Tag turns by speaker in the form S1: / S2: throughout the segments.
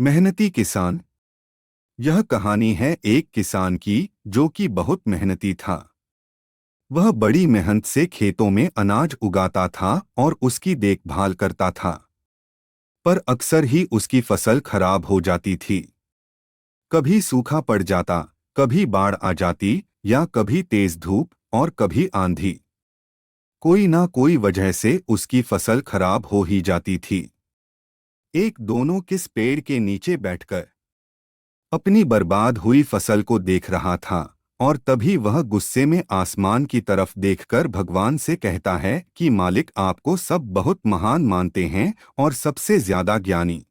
S1: मेहनती किसान। यह कहानी है एक किसान की जो कि बहुत मेहनती था। वह बड़ी मेहनत से खेतों में अनाज उगाता था और उसकी देखभाल करता था। पर अक्सर ही उसकी फसल खराब हो जाती थी। कभी सूखा पड़ जाता, कभी बाढ़ आ जाती, या कभी तेज धूप और कभी आंधी। कोई ना कोई वजह से उसकी फसल खराब हो ही जाती थी। एक दोनों किस पेड़ के नीचे बैठकर अपनी बर्बाद हुई फसल को देख रहा था, और तभी वह गुस्से में आसमान की तरफ देखकर भगवान से कहता है कि मालिक, आपको सब बहुत महान मानते हैं और सबसे ज्यादा ज्ञानी।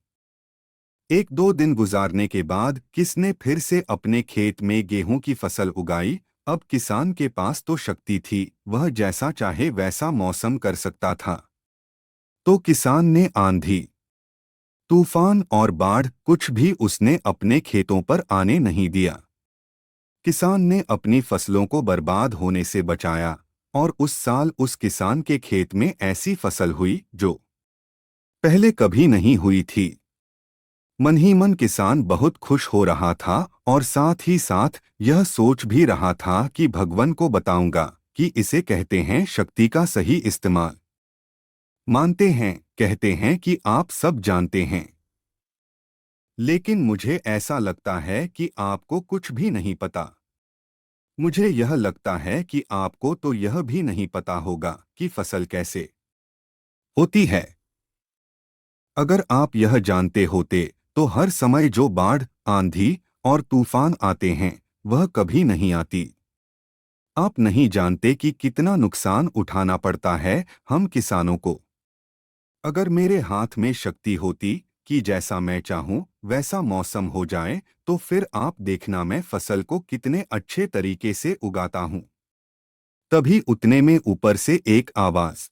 S1: एक दो दिन गुजारने के बाद किसने फिर से अपने खेत में गेहूं की फसल उगाई। अब किसान के पास तो शक्ति थी, वह जैसा चाहे वैसा मौसम कर सकता था। तो किसान ने आंधी, तूफान और बाढ़ कुछ भी उसने अपने खेतों पर आने नहीं दिया। किसान ने अपनी फसलों को बर्बाद होने से बचाया, और उस साल उस किसान के खेत में ऐसी फसल हुई जो पहले कभी नहीं हुई थी। मन ही मन किसान बहुत खुश हो रहा था, और साथ ही साथ यह सोच भी रहा था कि भगवान को बताऊंगा कि इसे कहते हैं शक्ति का सही इस्तेमाल। मानते हैं, कहते हैं कि आप सब जानते हैं, लेकिन मुझे ऐसा लगता है कि आपको कुछ भी नहीं पता। मुझे यह लगता है कि आपको तो यह भी नहीं पता होगा कि फसल कैसे होती है। अगर आप यह जानते होते तो हर समय जो बाढ़, आंधी और तूफान आते हैं वह कभी नहीं आती। आप नहीं जानते कि कितना नुकसान उठाना पड़ता है हम किसानों को। अगर मेरे हाथ में शक्ति होती कि जैसा मैं चाहूं वैसा मौसम हो जाए, तो फिर आप देखना मैं फसल को कितने अच्छे तरीके से उगाता हूं। तभी उतने में ऊपर से एक आवाज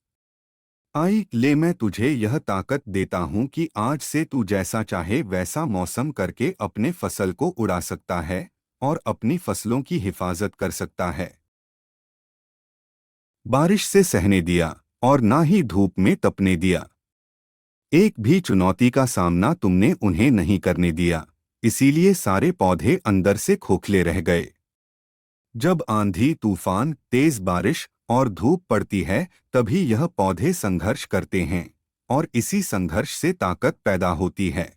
S1: आई, ले मैं तुझे यह ताकत देता हूं कि आज से तू जैसा चाहे वैसा मौसम करके अपने फसल को उड़ा सकता है और अपनी फसलों की हिफाजत कर सकता है। बारिश से सहने दिया और ना ही धूप में तपने दिया। एक भी चुनौती का सामना तुमने उन्हें नहीं करने दिया, इसीलिए सारे पौधे अंदर से खोखले रह गए। जब आंधी, तूफान, तेज बारिश और धूप पड़ती है, तभी यह पौधे संघर्ष करते हैं, और इसी संघर्ष से ताकत पैदा होती है।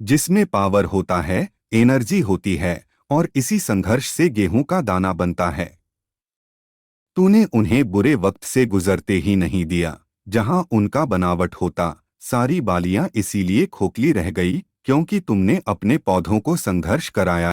S1: जिसमें पावर होता है, एनर्जी होती है, और इसी संघर्ष से गेहूं का दाना बनता है। तूने उन्हें बुरे वक्त से गुजरते ही नहीं दिया। जहां उनका बनावट होता, सारी बालियां इसीलिए खोखली रह गई क्योंकि तुमने अपने पौधों को संघर्ष कराया।